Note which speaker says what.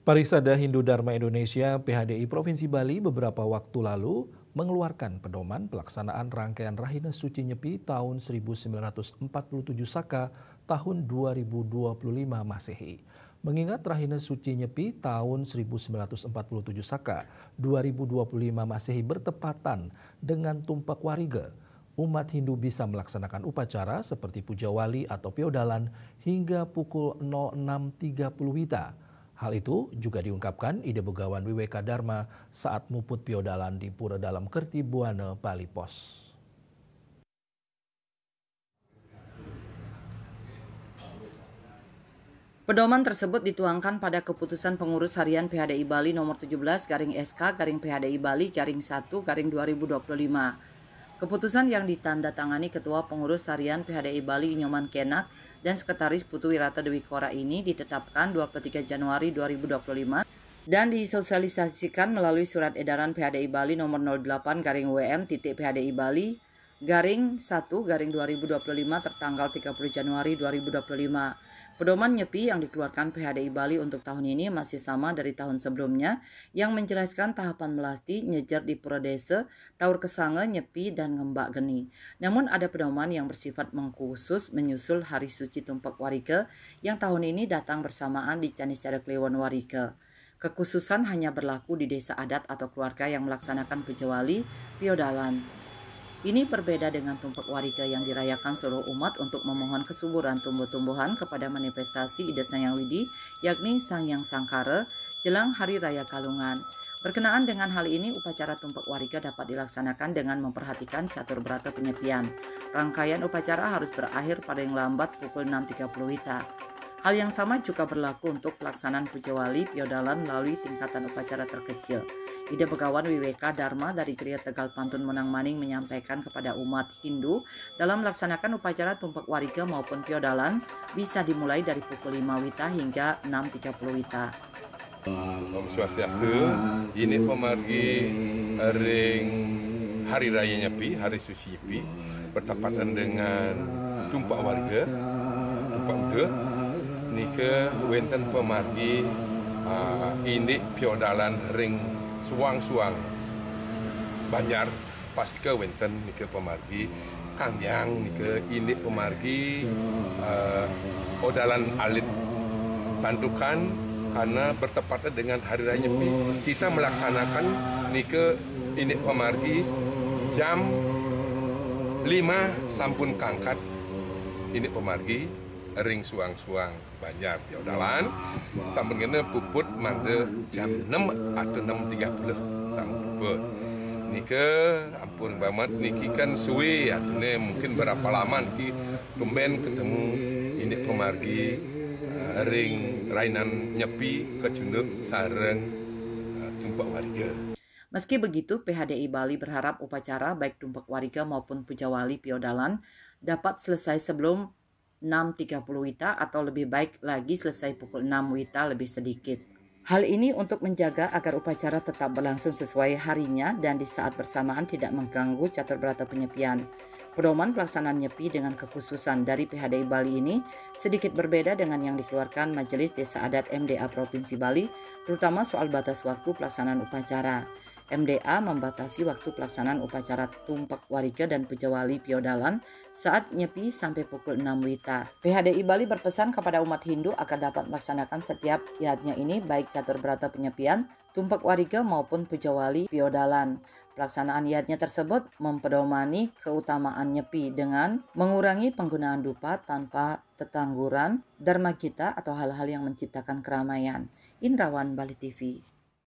Speaker 1: Parisada Hindu Dharma Indonesia (PHDI) Provinsi Bali beberapa waktu lalu mengeluarkan pedoman pelaksanaan rangkaian Rahina Suci Nyepi tahun 1947 Saka tahun 2025 Masehi. Mengingat Rahina Suci Nyepi tahun 1947 Saka 2025 Masehi bertepatan dengan Tumpak Wariga, umat Hindu bisa melaksanakan upacara seperti puja wali atau piodalan hingga pukul 06.30 WITA. Hal itu juga diungkapkan Ide Begawan WWK Dharma saat muput piodalan di Pura Dalam Kerti Buana, Bali Pos.
Speaker 2: Pedoman tersebut dituangkan pada keputusan pengurus harian PHDI Bali nomor 17/SK/PHDI Bali-1/2025. Keputusan yang ditandatangani Ketua Pengurus Harian PHDI Bali Inyoman Kenak dan Sekretaris Putu Wirata Dewi Kora ini ditetapkan 23 Januari 2025 dan disosialisasikan melalui surat edaran PHDI Bali nomor 08/WM.PHDI Bali _1/2025 tertanggal 30 Januari 2025. Pedoman nyepi yang dikeluarkan PHDI Bali untuk tahun ini masih sama dari tahun sebelumnya yang menjelaskan tahapan melasti, nyejer di Pura Desa, Taur Kesange, Nyepi, dan Ngembak Geni. Namun ada pedoman yang bersifat mengkhusus menyusul Hari Suci Tumpak Warika yang tahun ini datang bersamaan di Canisada Kliwon Warika. Kekhususan hanya berlaku di desa adat atau keluarga yang melaksanakan puja wali, piodalan. Ini berbeda dengan Tumpak Warika yang dirayakan seluruh umat untuk memohon kesuburan tumbuh-tumbuhan kepada manifestasi Ida Sang Hyang Widi, yakni Sang Hyang Sangkara, jelang Hari Raya Kalungan. Berkenaan dengan hal ini, upacara Tumpak Warika dapat dilaksanakan dengan memperhatikan catur berata penyepian. Rangkaian upacara harus berakhir pada yang lambat pukul 6.30 WITA. Hal yang sama juga berlaku untuk pelaksanaan puja wali, piodalan melalui tingkatan upacara terkecil. Ide Begawan WWK Dharma dari Gereja Tegal Pantun Menang Maning menyampaikan kepada umat Hindu dalam melaksanakan upacara Tumpak Warika maupun piodalan bisa dimulai dari pukul 5 WITA hingga 6.30 WITA.
Speaker 3: Om Swastiastu, ini pemargi ring Hari Raya Nyepi, Hari Suci Nyepi, bertepatan dengan Tumpak Warga, Tumpak Uda, nika wenten pemargi ini piodalan ring suang-suang Banjar pasca wenten nika pemargi Kangyang nika ini pemargi odalan alit santukan karena bertepatan dengan Hari Raya Nyepi kita melaksanakan nika ini pemargi jam 5 sampun kangkat ini pemargi ring suang-suang Banjar piodalan sampun kena puput mande jam 6 atau 6.30 sampun puput nika ampun banget niki kan suwe artinya mungkin berapa lama niki kemen ketemu ini pemargi ring Rainan Nyepi kecunduk sareng Tumpak Warika.
Speaker 2: Meski begitu, PHDI Bali berharap upacara baik Tumpak Warika maupun puja wali piodalan dapat selesai sebelum 6.30 WITA atau lebih baik lagi selesai pukul 6 WITA lebih sedikit. Hal ini untuk menjaga agar upacara tetap berlangsung sesuai harinya dan di saat bersamaan tidak mengganggu catur berata penyepian. Pedoman pelaksanaan nyepi dengan kekhususan dari PHDI Bali ini sedikit berbeda dengan yang dikeluarkan Majelis Desa Adat MDA Provinsi Bali, terutama soal batas waktu pelaksanaan upacara. MDA membatasi waktu pelaksanaan upacara Tumpak Warika dan puja wali piodalan saat nyepi sampai pukul 6 WITA. PHDI Bali berpesan kepada umat Hindu agar dapat melaksanakan setiap yatnya ini baik catur berata penyepian, Tumpak Warika maupun puja wali piodalan. Pelaksanaan yatnya tersebut mempedomani keutamaan nyepi dengan mengurangi penggunaan dupa tanpa tetangguran, dharma kita atau hal-hal yang menciptakan keramaian. Indrawan, Bali TV.